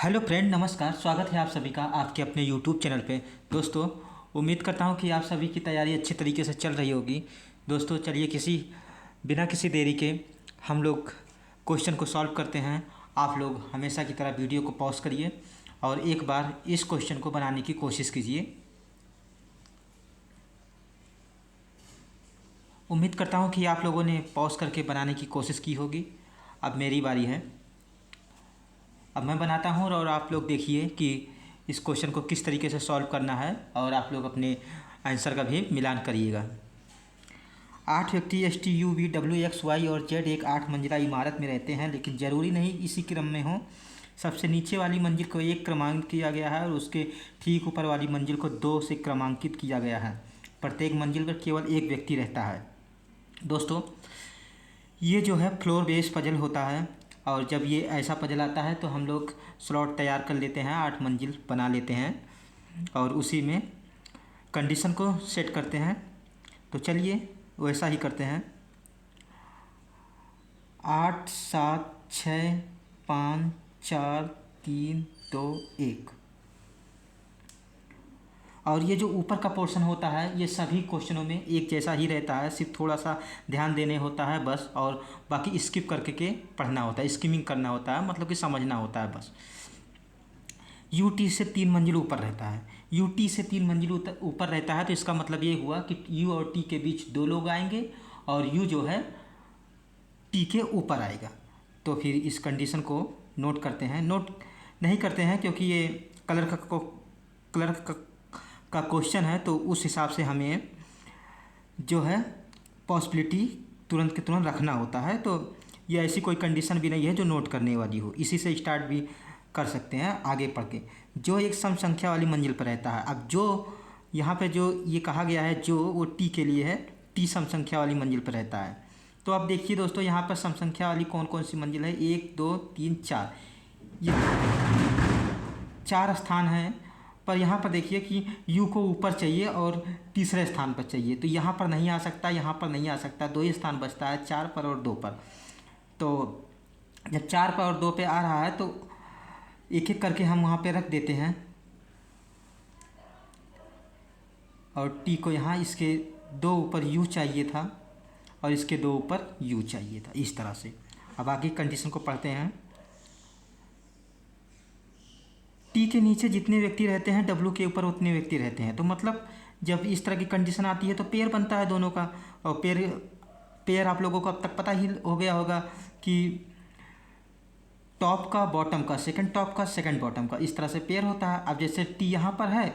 Hello friend, नमस्कार। स्वागत है आप सभी का आपके अपने यूट्यूब चैनल पे। दोस्तों, उम्मीद करता हूँ कि आप सभी की तैयारी अच्छी तरीके से चल रही होगी। दोस्तों, चलिए बिना किसी देरी के हम लोग क्वेश्चन को सॉल्व करते हैं। आप लोग हमेशा की तरह वीडियो को पॉज करिए और एक बार इस क्वेश्चन को बनाने की कोशिश कीजिए। उम्मीद करता हूँ कि आप लोगों ने पॉज करके बनाने की कोशिश की होगी। अब मेरी बारी है। अब मैं बनाता हूँ और आप लोग देखिए कि इस क्वेश्चन को किस तरीके से सॉल्व करना है और आप लोग अपने आंसर का भी मिलान करिएगा। 8 व्यक्ति S T U V W X Y और जेड एक 8 मंजिला इमारत में रहते हैं, लेकिन ज़रूरी नहीं इसी क्रम में हो। सबसे नीचे वाली मंजिल को 1 क्रमांकित किया गया है और उसके ठीक ऊपर वाली मंजिल को 2 से क्रमांकित किया गया है। प्रत्येक मंजिल पर केवल एक व्यक्ति रहता है। दोस्तों, ये जो है फ्लोर बेस पजल होता है और जब ये ऐसा पजल आता है तो हम लोग स्लॉट तैयार कर लेते हैं, 8 मंजिल बना लेते हैं और उसी में कंडीशन को सेट करते हैं। तो चलिए वैसा ही करते हैं। 8 7 6 5 4 3 2 1। और ये जो ऊपर का पोर्शन होता है ये सभी क्वेश्चनों में एक जैसा ही रहता है, सिर्फ थोड़ा सा ध्यान देने होता है बस, और बाकी स्किप करके के पढ़ना होता है, स्किमिंग करना होता है, मतलब कि समझना होता है बस। यू टी से 3 मंजिल ऊपर रहता है। यू टी से 3 मंजिल ऊपर रहता है तो इसका मतलब ये हुआ कि यू और टी के बीच 2 लोग आएंगे और यू जो है टी के ऊपर आएगा। तो फिर इस कंडीशन को नोट करते हैं। नोट नहीं करते हैं क्योंकि ये कलर का क्वेश्चन है, तो उस हिसाब से हमें जो है पॉसिबिलिटी तुरंत के तुरंत रखना होता है। तो ये ऐसी कोई कंडीशन भी नहीं है जो नोट करने वाली हो, इसी से स्टार्ट भी कर सकते हैं आगे पढ़ के। जो एक सम संख्या वाली मंजिल पर रहता है। अब जो यहाँ पे जो ये कहा गया है जो वो टी के लिए है, टी सम संख्या वाली मंजिल पर रहता है। तो अब देखिए दोस्तों, यहाँ पर सम संख्या वाली कौन कौन सी मंजिल है, 1 2 3 4, ये 4 स्थान हैं। पर यहाँ पर देखिए कि u को ऊपर चाहिए और तीसरे स्थान पर चाहिए, तो यहाँ पर नहीं आ सकता, यहाँ पर नहीं आ सकता, 2 ही स्थान बचता है, 4 पर और 2 पर। तो जब 4 पर और 2 पे आ रहा है तो एक एक करके हम वहाँ पे रख देते हैं और t को यहाँ इसके 2 ऊपर u चाहिए था और इसके 2 ऊपर u चाहिए था, इस तरह से। अब आगे कंडीशन को पढ़ते हैं। टी के नीचे जितने व्यक्ति रहते हैं डब्ल्यू के ऊपर उतने व्यक्ति रहते हैं। तो मतलब जब इस तरह की कंडीशन आती है तो पेयर बनता है दोनों का। और पेयर आप लोगों को अब तक पता ही हो गया होगा कि टॉप का बॉटम का, सेकंड टॉप का सेकंड बॉटम का, इस तरह से पेयर होता है। अब जैसे टी यहाँ पर है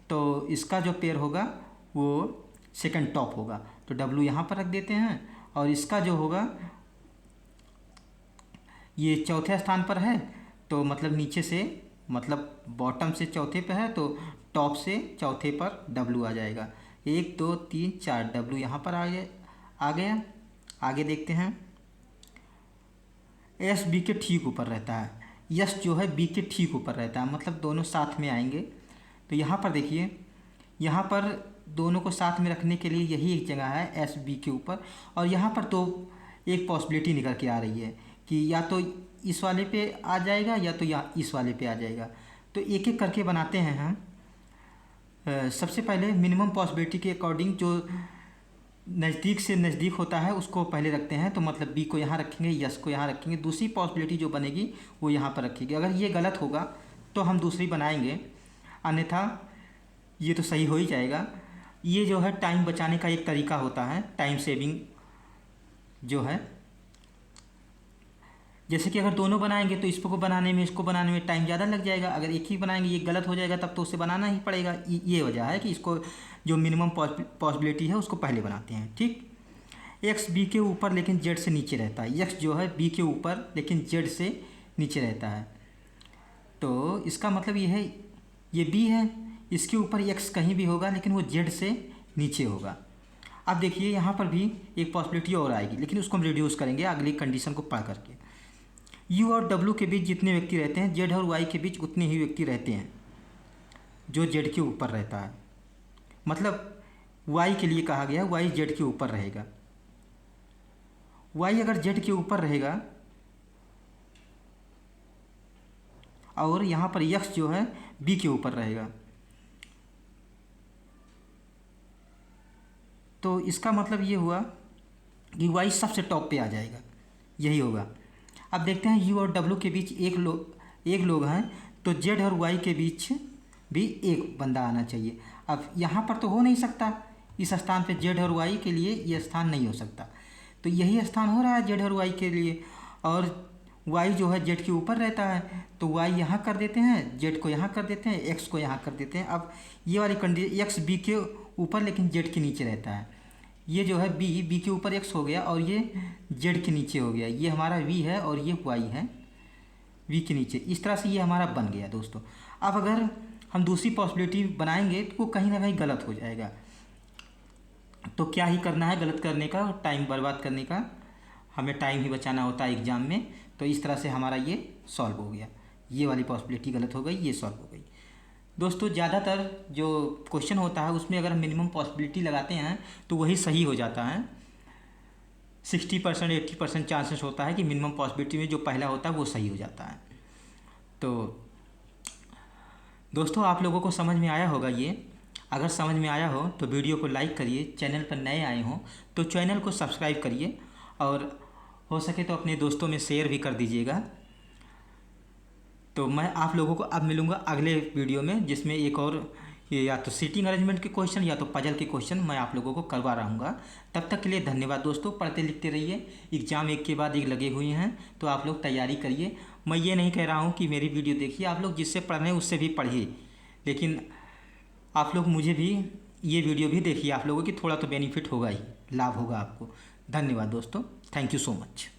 तो इसका जो पेयर होगा वो सेकंड टॉप होगा, तो डब्ल्यू यहाँ पर रख देते हैं और इसका जो होगा ये चौथे स्थान पर है, तो मतलब नीचे से, मतलब बॉटम से चौथे पे है तो टॉप से चौथे पर डब्ल्यू आ जाएगा। 1 2 3 4 डब्ल्यू यहाँ पर आ गया। आगे देखते हैं। एस बी के ठीक ऊपर रहता है। यस जो है बी के ठीक ऊपर रहता है, मतलब दोनों साथ में आएंगे। तो यहाँ पर देखिए, यहाँ पर दोनों को साथ में रखने के लिए यही एक जगह है एस बी के ऊपर। और यहाँ पर तो एक पॉसिबिलिटी निकल के आ रही है कि या तो इस वाले पे आ जाएगा या तो या इस वाले पे आ जाएगा। तो एक एक करके बनाते हैं हम। सबसे पहले मिनिमम पॉसिबिलिटी के अकॉर्डिंग जो नज़दीक से नज़दीक होता है उसको पहले रखते हैं। तो मतलब बी को यहाँ रखेंगे, यस को यहाँ रखेंगे, दूसरी पॉसिबिलिटी जो बनेगी वो यहाँ पर रखेंगे। अगर ये गलत होगा तो हम दूसरी बनाएंगे, अन्यथा ये तो सही हो ही जाएगा। ये जो है टाइम बचाने का एक तरीका होता है, टाइम सेविंग जो है। जैसे कि अगर दोनों बनाएंगे तो इसको बनाने में इसको बनाने में टाइम ज़्यादा लग जाएगा। अगर एक ही बनाएंगे ये गलत हो जाएगा तब तो उसे बनाना ही पड़ेगा। ये वजह है कि इसको जो मिनिमम पॉसिबिलिटी है उसको पहले बनाते हैं। ठीक, एक्स बी के ऊपर लेकिन जेड से नीचे रहता है। एक्स जो है बी के ऊपर लेकिन जेड से नीचे रहता है, तो इसका मतलब ये है ये बी है, इसके ऊपर एक्स कहीं भी होगा लेकिन वो जेड से नीचे होगा। अब देखिए यहाँ पर भी एक पॉसिबिलिटी और आएगी, लेकिन उसको हम रिड्यूस करेंगे अगली कंडीशन को पढ़ करके। यू और डब्ल्यू के बीच जितने व्यक्ति रहते हैं, जेड और वाई के बीच उतने ही व्यक्ति रहते हैं जो जेड के ऊपर रहता है। मतलब वाई के लिए कहा गया वाई जेड के ऊपर रहेगा। वाई अगर जेड के ऊपर रहेगा और यहाँ पर x जो है b के ऊपर रहेगा। तो इसका मतलब ये हुआ कि y सबसे टॉप पे आ जाएगा, यही होगा। अब देखते हैं u और w के बीच एक लोग हैं, तो z और y के बीच भी एक बंदा आना चाहिए। अब यहाँ पर तो हो नहीं सकता, इस स्थान पे z और y के लिए ये स्थान नहीं हो सकता, तो यही स्थान हो रहा है z और y के लिए। और y जो है z के ऊपर रहता है, तो y यहाँ कर देते हैं, z को यहाँ कर देते हैं, x को यहाँ कर देते हैं। अब ये वाली कंडीशन x b के ऊपर लेकिन z के नीचे रहता है, ये जो है b के ऊपर x हो गया और ये z के नीचे हो गया। ये हमारा v है और ये y है v के नीचे। इस तरह से ये हमारा बन गया दोस्तों। अब अगर हम दूसरी पॉसिबिलिटी बनाएंगे तो कहीं ना कहीं गलत हो जाएगा, तो क्या ही करना है गलत करने का, टाइम बर्बाद करने का, हमें टाइम ही बचाना होता है एग्ज़ाम में। तो इस तरह से हमारा ये सॉल्व हो गया, ये वाली पॉसिबिलिटी गलत हो गई, ये सॉल्व हो गई। दोस्तों ज़्यादातर जो क्वेश्चन होता है उसमें अगर हम मिनिमम पॉसिबिलिटी लगाते हैं तो वही सही हो जाता है। 60% 80% चांसेस होता है कि मिनिमम पॉसिबिलिटी में जो पहला होता है वो सही हो जाता है। तो दोस्तों आप लोगों को समझ में आया होगा ये। अगर समझ में आया हो तो वीडियो को लाइक करिए, चैनल पर नए आए हों तो चैनल को सब्सक्राइब करिए, और हो सके तो अपने दोस्तों में शेयर भी कर दीजिएगा। तो मैं आप लोगों को अब मिलूँगा अगले वीडियो में, जिसमें एक और या तो सीटिंग अरेंजमेंट के क्वेश्चन या तो पजल के क्वेश्चन मैं आप लोगों को करवा रहूँगा। तब तक के लिए धन्यवाद दोस्तों। पढ़ते लिखते रहिए, एग्ज़ाम एक के बाद एक लगे हुए हैं, तो आप लोग तैयारी करिए। मैं ये नहीं कह रहा हूँ कि मेरी वीडियो देखिए, आप लोग जिससे पढ़ रहे हैं उससे भी पढ़िए, लेकिन आप लोग मुझे भी ये वीडियो भी देखिए, आप लोगों की थोड़ा तो बेनिफिट होगा ही, लाभ होगा आपको। धन्यवाद दोस्तों, थैंक यू सो मच।